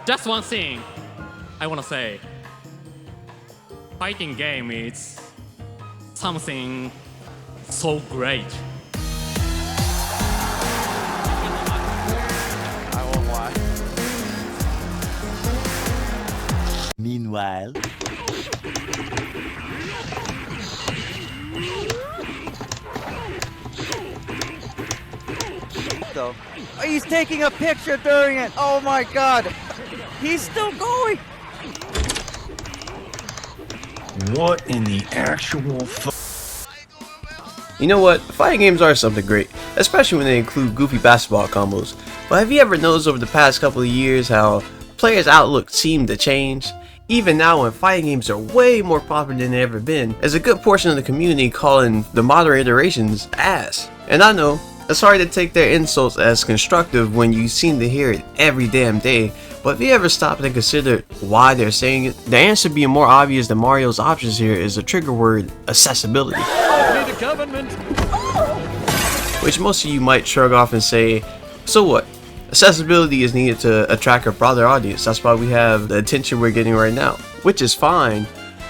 Just one thing I want to say. Fighting game is something so great. I won't lie. Meanwhile, Oh, he's taking a picture during it. Oh my god. He's still going. What in the actual You know what? Fighting games are something great, especially when they include goofy basketball combos. But have you ever noticed over the past couple of years how players' outlook seem to change? Even now when fighting games are way more popular than they've ever been, there's a good portion of the community calling the modern iterations ass. And I know, it's hard to take their insults as constructive when you seem to hear it every damn day, but if you ever stop and consider why they're saying it, the answer being more obvious than Mario's options here is the trigger word accessibility. Which most of you might shrug off and say, so what? Accessibility is needed to attract a broader audience. That's why we have the attention we're getting right now, which is fine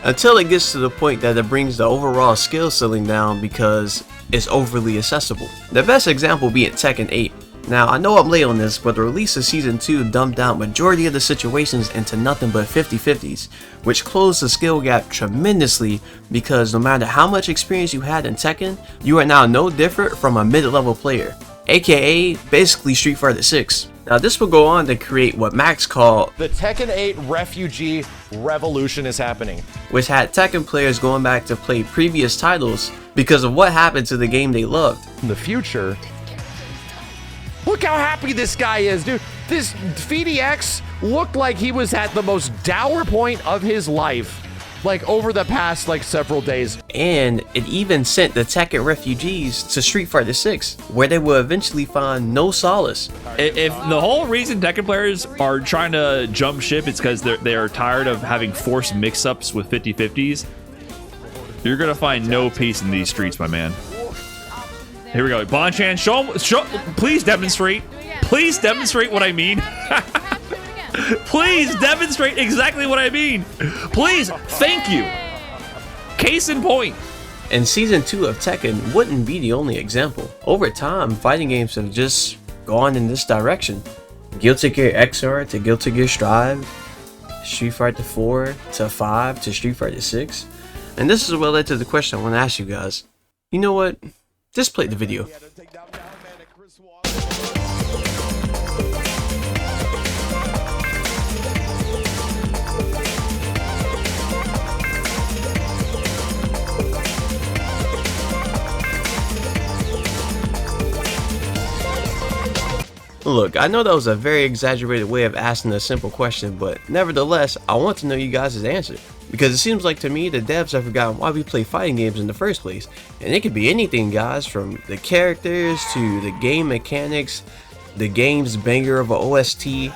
until it gets to the point that it brings the overall skill ceiling down because it's overly accessible. The best example being Tekken 8. Now I know I'm late on this, but the release of Season 2 dumbed down majority of the situations into nothing but 50-50s, which closed the skill gap tremendously because no matter how much experience you had in Tekken, you are now no different from a mid-level player, aka basically Street Fighter 6. Now this will go on to create what Max called the Tekken 8 refugee revolution is happening, which had Tekken players going back to play previous titles because of what happened to the game they loved. In the future, look how happy this guy is, dude. This FDX looked like he was at the most dour point of his life, like over the past like several days. And it even sent the Tekken refugees to Street Fighter 6, where they will eventually find no solace. If the whole reason Tekken players are trying to jump ship is because they are tired of having forced mix-ups with 50-50s, you're gonna find no peace in these streets, my man. Here we go. Bonchan, show, please demonstrate. Please demonstrate what I mean. Please demonstrate exactly what I mean. Please, thank you. Case in point. And Season 2 of Tekken wouldn't be the only example. Over time, fighting games have just gone in this direction. Guilty Gear XR to Guilty Gear Strive, Street Fighter 4 to 5 to Street Fighter 6. And this is what led to the question I want to ask you guys. You know what? Just play the video. Look, I know that was a very exaggerated way of asking a simple question, but nevertheless, I want to know you guys' answer. Because it seems like to me the devs have forgotten why we play fighting games in the first place. And it could be anything, guys, from the characters to the game mechanics, the game's banger of a OST,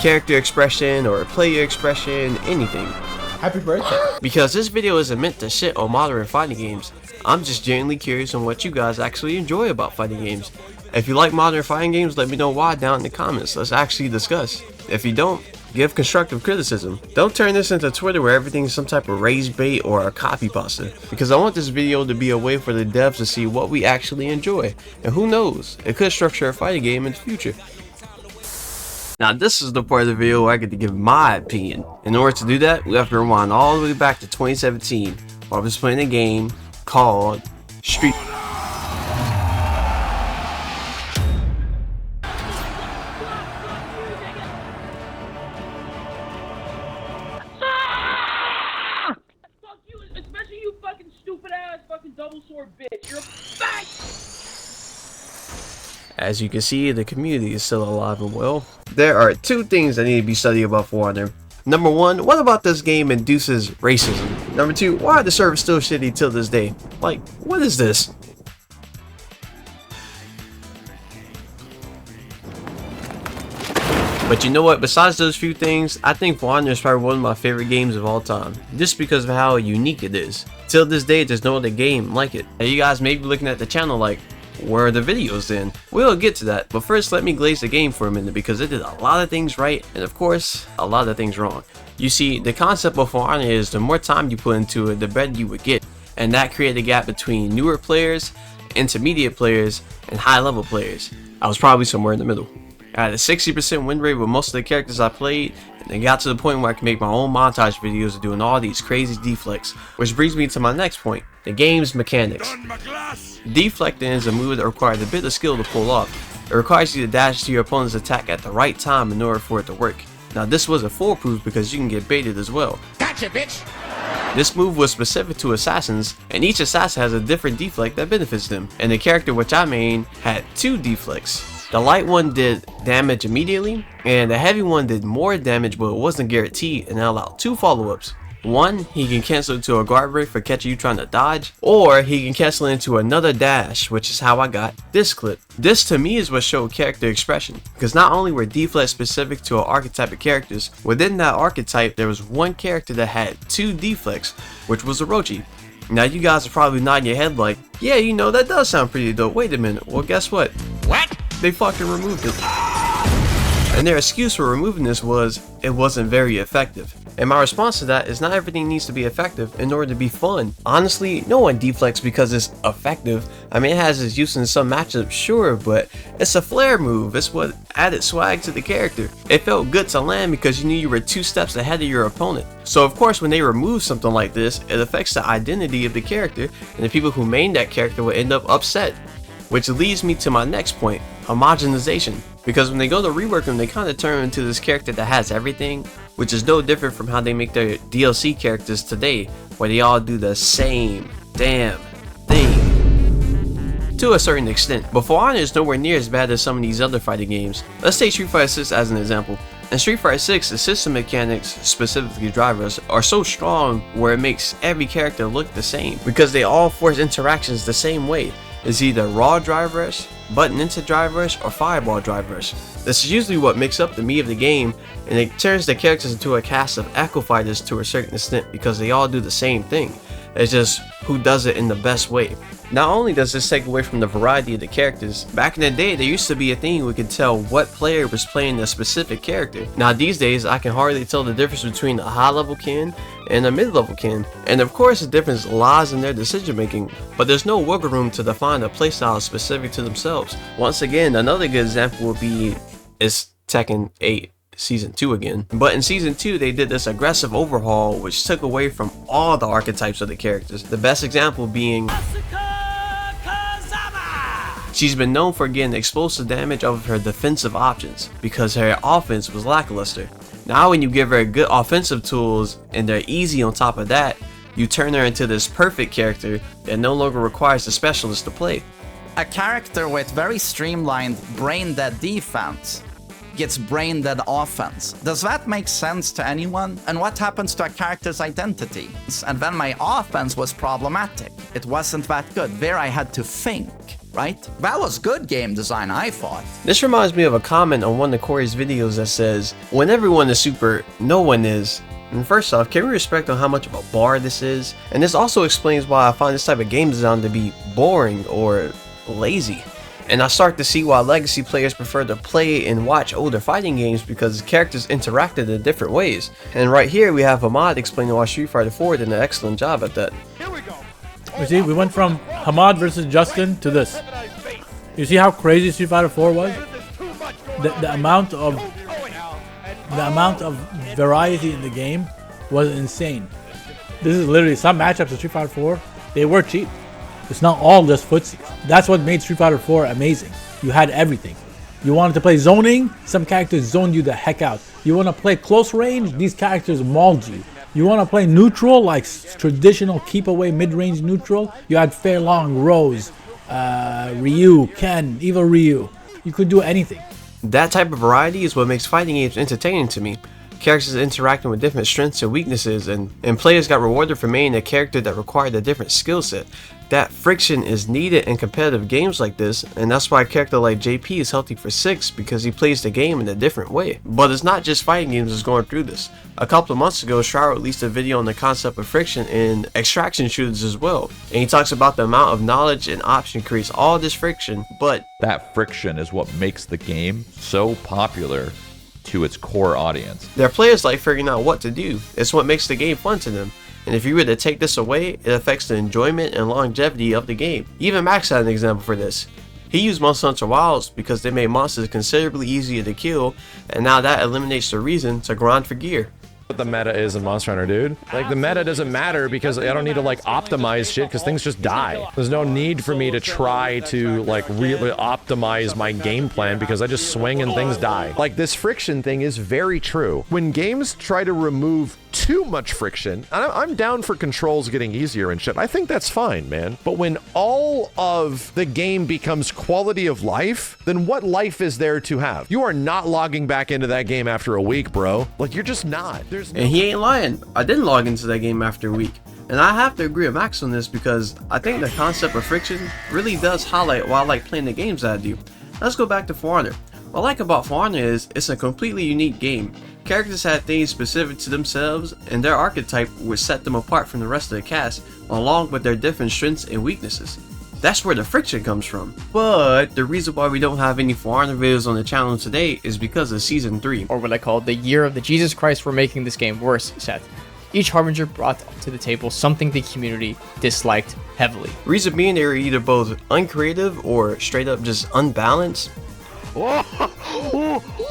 character expression or player expression, anything. Happy birthday. Because this video isn't meant to shit on modern fighting games. I'm just genuinely curious on what you guys actually enjoy about fighting games. If you like modern fighting games, let me know why down in the comments. Let's actually discuss. If you don't, give constructive criticism. Don't turn this into Twitter where everything's some type of raise bait or a copy pasta. Because I want this video to be a way for the devs to see what we actually enjoy. And who knows, it could structure a fighting game in the future. Now this is the part of the video where I get to give my opinion. In order to do that, we have to rewind all the way back to 2017 while I was playing a game called Street. Fuck you, especially you fucking stupid ass fucking double sword bitch. You're a fat. As you can see, the community is still alive and well. There are two things that need to be studied about For Honor. Number one, what about this game induces racism? Number two, why are the servers still shitty till this day? Like, what is this? But you know what, besides those few things, I think For Honor is probably one of my favorite games of all time. Just because of how unique it is. Till this day, there's no other game like it. And you guys may be looking at the channel like, where are the videos then? We'll get to that, but first let me glaze the game for a minute because it did a lot of things right and of course a lot of things wrong. You see, the concept of For Honor is the more time you put into it, the better you would get, and that created a gap between newer players, intermediate players, and high level players. I was probably somewhere in the middle. I had a 60% win rate with most of the characters I played, and it got to the point where I can make my own montage videos of doing all these crazy deflects, which brings me to my next point, the game's mechanics. Deflecting is a move that requires a bit of skill to pull off. It requires you to dash to your opponent's attack at the right time in order for it to work. Now this wasn't foolproof because you can get baited as well. Gotcha, bitch! This move was specific to assassins, and each assassin has a different deflect that benefits them, and the character which I main had 2 deflects. The light one did damage immediately, and the heavy one did more damage but it wasn't guaranteed, and it allowed 2 follow-ups. One, he can cancel into a guard break for catching you trying to dodge, or he can cancel into another dash, which is how I got this clip. This to me is what showed character expression, because not only were deflects specific to an archetype of characters, within that archetype there was one character that had 2 deflects, which was Orochi. Now you guys are probably nodding your head like, yeah, you know, that does sound pretty dope. Wait a minute, well guess what? What? They fucking removed it. And their excuse for removing this was, it wasn't very effective. And my response to that is not everything needs to be effective in order to be fun. Honestly, no one deflects because it's effective. I mean, it has its use in some matchups, sure, but it's a flare move. It's what added swag to the character. It felt good to land because you knew you were 2 steps ahead of your opponent. So of course, when they remove something like this, it affects the identity of the character, and the people who main that character will end up upset. Which leads me to my next point, homogenization. Because when they go to rework him, they kind of turn into this character that has everything, which is no different from how they make their DLC characters today, where they all do the same damn thing. To a certain extent, but For Honor is nowhere near as bad as some of these other fighting games. Let's take Street Fighter 6 as an example. In Street Fighter 6, the system mechanics, specifically drivers, are so strong where it makes every character look the same, because they all force interactions the same way. It's either raw drive rush, button into drive rush, or fireball drive rush. This is usually what makes up the meat of the game, and it turns the characters into a cast of echo fighters to a certain extent because they all do the same thing. It's just who does it in the best way. Not only does this take away from the variety of the characters, back in the day there used to be a thing we could tell what player was playing a specific character. Now these days I can hardly tell the difference between a high level kin and a mid level kin, and of course the difference lies in their decision making, but there's no wiggle room to define a playstyle specific to themselves. Once again, another good example would be Tekken 8 Season 2 again. But in Season 2 they did this aggressive overhaul which took away from all the archetypes of the characters. The best example being she's been known for getting explosive damage off of her defensive options because her offense was lackluster. Now when you give her good offensive tools and they're easy on top of that, you turn her into this perfect character that no longer requires a specialist to play. A character with very streamlined brain-dead defense gets brain-dead offense. Does that make sense to anyone? And what happens to a character's identity? And then my offense was problematic. It wasn't that good. There I had to think, right? That was good game design, I thought. This reminds me of a comment on one of Corey's videos that says, when everyone is super, no one is. And first off, can we respect on how much of a bar this is? And this also explains why I find this type of game design to be boring or lazy. And I start to see why legacy players prefer to play and watch older fighting games because characters interacted in different ways. And right here we have Hamad explaining why Street Fighter 4 did an excellent job at that. You see, we went from Hamad versus Justin to this. You see how crazy Street Fighter 4 was? The amount of variety in the game was insane. This is literally some matchups of Street Fighter 4. They were cheap. It's not all just footsies. That's what made Street Fighter 4 amazing. You had everything. You wanted to play zoning, some characters zoned you the heck out. You want to play close range, these characters mauled you. You want to play neutral, like traditional keep away mid-range neutral, you had Fei Long, Rose, Ryu, Ken, Evil Ryu. You could do anything. That type of variety is what makes fighting games entertaining to me. characters interacting with different strengths and weaknesses, and players got rewarded for making a character that required a different skill set. That friction is needed in competitive games like this, and that's why a character like JP is healthy for 6, because he plays the game in a different way. But it's not just fighting games that's going through this. A couple of months ago, Xiaoyu released a video on the concept of friction in extraction shooters as well, and he talks about the amount of knowledge and option creates all this friction, but that friction is what makes the game so popular to its core audience. Their players like figuring out what to do. It's what makes the game fun to them. And if you were to take this away, it affects the enjoyment and longevity of the game. Even Max had an example for this. He used Monster Hunter Wilds because they made monsters considerably easier to kill, and now that eliminates the reason to grind for gear. What the meta is in Monster Hunter, dude. Like, the meta doesn't matter because I don't need to, like, optimize shit because things just die. There's no need for me to try to, like, really optimize my game plan because I just swing and things die. Like, this friction thing is very true. When games try to remove too much friction, I'm down for controls getting easier and shit. I think that's fine, man. But when all of the game becomes quality of life, then what life is there to have? You are not logging back into that game after a week, bro. Like, you're just not. And he ain't lying. I didn't log into that game after a week. And I have to agree with Max on this because I think the concept of friction really does highlight why I like playing the games that I do. Let's go back to For Honor. What I like about For Honor is it's a completely unique game. Characters had things specific to themselves, and their archetype would set them apart from the rest of the cast, along with their different strengths and weaknesses. That's where the friction comes from. But the reason why we don't have any For Honor videos on the channel today is because of Season 3. Or what I call the year of the Jesus Christ for making this game worse, Seth. Each Harbinger brought to the table something the community disliked heavily. Reason being, they were either both uncreative or straight up just unbalanced.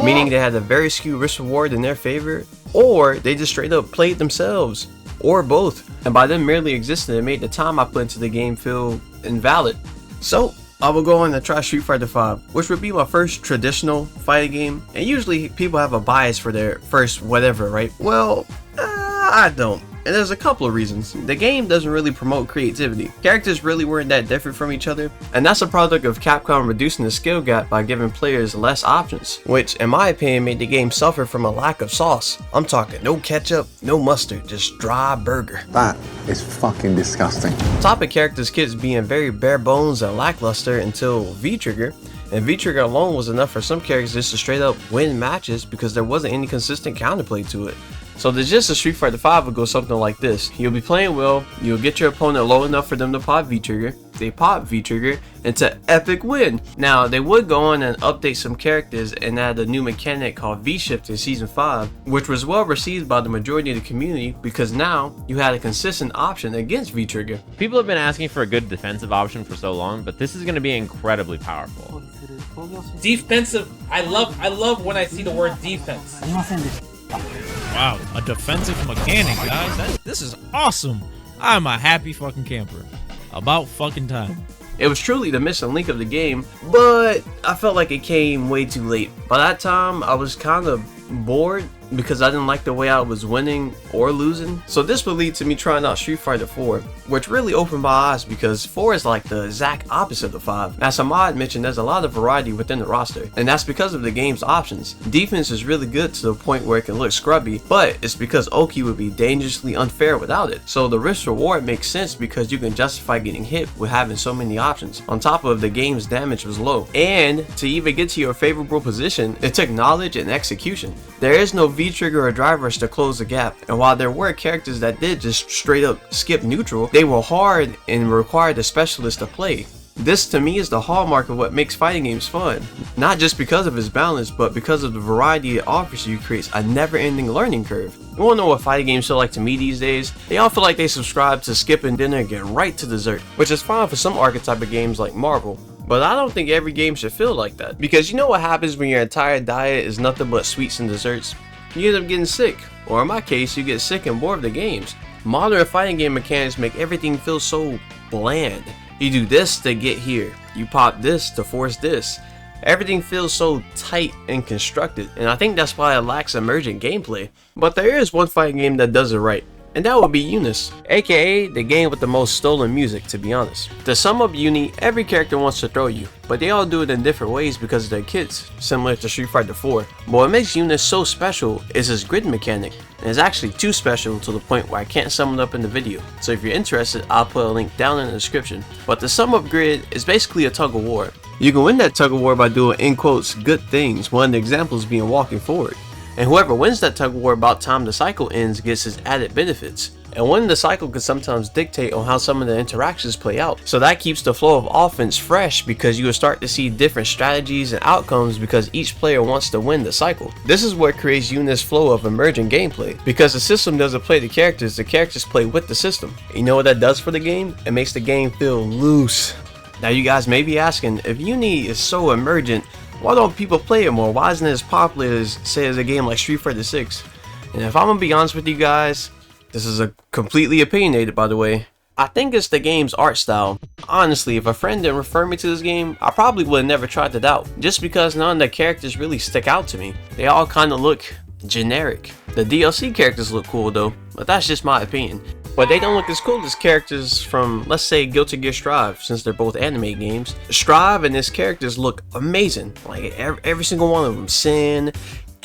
Meaning they had a very skewed risk reward in their favor, or they just straight up played themselves, or both. And by them merely existing, it made the time I put into the game feel invalid. So I will go on to try Street Fighter V, which would be my first traditional fighting game. And usually people have a bias for their first whatever, right? Well, I don't. And there's a couple of reasons. The game doesn't really promote creativity. Characters really weren't that different from each other, and that's a product of Capcom reducing the skill gap by giving players less options, which in my opinion made the game suffer from a lack of sauce. I'm talking no ketchup, no mustard, just dry burger. That is fucking disgusting. Topic characters kids being very bare bones and lackluster until V-Trigger, and V-Trigger alone was enough for some characters just to straight up win matches because there wasn't any consistent counterplay to it. So the gist of Street Fighter V would go something like this. You'll be playing well, you'll get your opponent low enough for them to pop V-Trigger, they pop V-Trigger, into epic win. Now, they would go on and update some characters and add a new mechanic called V-Shift in Season 5, which was well received by the majority of the community because now you had a consistent option against V-Trigger. People have been asking for a good defensive option for so long, but this is going to be incredibly powerful. Defensive, I love when I see the word defense. Wow, a defensive mechanic, guys. This is awesome. I'm a happy fucking camper. About fucking time. It was truly the missing link of the game, but I felt like it came way too late. By that time, I was kind of bored because I didn't like the way I was winning or losing. So this would lead to me trying out Street Fighter 4, which really opened my eyes because 4 is like the exact opposite of 5. As Ahmad mentioned, there's a lot of variety within the roster, and that's because of the game's options. Defense is really good to the point where it can look scrubby, but it's because Oki would be dangerously unfair without it. So the risk reward makes sense because you can justify getting hit with having so many options. On top of the game's damage was low, and to even get to your favorable position, it took knowledge and execution. There is no V-Trigger or drive rush to close the gap, and while there were characters that did just straight up skip neutral, they were hard and required a specialist to play. This to me is the hallmark of what makes fighting games fun. Not just because of its balance, but because of the variety it offers you creates a never-ending learning curve. You wanna know what fighting games feel like to me these days? They all feel like they subscribe to skipping dinner and getting right to dessert, which is fine for some archetype of games like Marvel. But I don't think every game should feel like that. Because you know what happens when your entire diet is nothing but sweets and desserts? You end up getting sick. Or in my case, you get sick and bored of the games. Modern fighting game mechanics make everything feel so bland. You do this to get here. You pop this to force this. Everything feels so tight and constructed, and I think that's why it lacks emergent gameplay. But there is one fighting game that does it right. and that would be Eunice, aka the game with the most stolen music, to be honest. To sum up Uni, every character wants to throw you, but they all do it in different ways because of their kids, similar to Street Fighter 4. But what makes Eunice so special is his grid mechanic, and it's actually too special to the point where I can't sum it up in the video. So if you're interested, I'll put a link down in the description. But the sum up grid is basically a tug of war. You can win that tug of war by doing, in quotes, good things, one of the examples being walking forward. And whoever wins that tug of war about time the cycle ends gets his added benefits. And winning the cycle can sometimes dictate on how some of the interactions play out. So that keeps the flow of offense fresh because you will start to see different strategies and outcomes because each player wants to win the cycle. This is what creates Eunice's flow of emergent gameplay. Because the system doesn't play the characters play with the system. You know what that does for the game? It makes the game feel loose. Now you guys may be asking, if Uni is so emergent, why don't people play it more? Why isn't it as popular as, say, as a game like Street Fighter 6? And if I'm gonna be honest with you guys, this is a completely opinionated, by the way, I think it's the game's art style. Honestly, if a friend didn't refer me to this game, I probably would have never tried it out, just because none of the characters really stick out to me. They all kind of look generic. The DLC characters look cool though, but that's just my opinion. But they don't look as cool as characters from, let's say, Guilty Gear Strive, since they're both anime games. Strive and his characters look amazing. Like, every single one of them. Sin,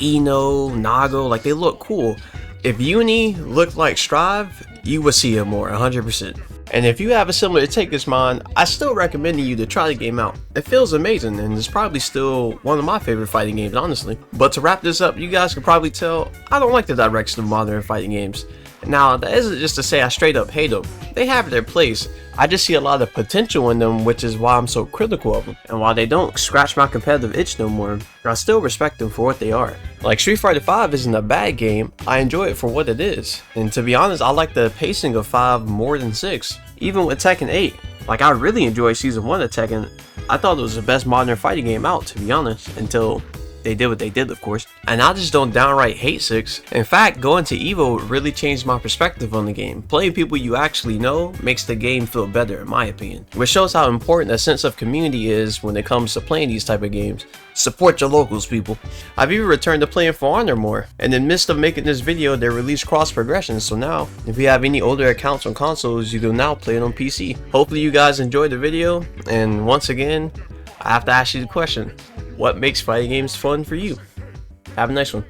Ino, Nago, like, they look cool. If Uni looked like Strive, you would see it more, 100%. And if you have a similar take as mine, I still recommend you to try the game out. It feels amazing, and it's probably still one of my favorite fighting games, honestly. But to wrap this up, you guys can probably tell, I don't like the direction of modern fighting games. Now, that isn't just to say I straight up hate them. They have their place. I just see a lot of potential in them, which is why I'm so critical of them. And while they don't scratch my competitive itch no more, I still respect them for what they are. Like, Street Fighter 5 isn't a bad game, I enjoy it for what it is. And to be honest, I like the pacing of 5 more than 6. Even with Tekken 8. Like, I really enjoyed Season 1 of Tekken. I thought it was the best modern fighting game out, to be honest, until they did what they did, of course. And I just don't downright hate 6. In fact, going to EVO really changed my perspective on the game. Playing people you actually know makes the game feel better, in my opinion. Which shows how important a sense of community is when it comes to playing these type of games. Support your locals, people. I've even returned to playing For Honor more. And in the midst of making this video, they released cross progression. So now, if you have any older accounts on consoles, you can now play it on PC. Hopefully you guys enjoyed the video. And once again, I have to ask you the question. What makes fighting games fun for you? Have a nice one.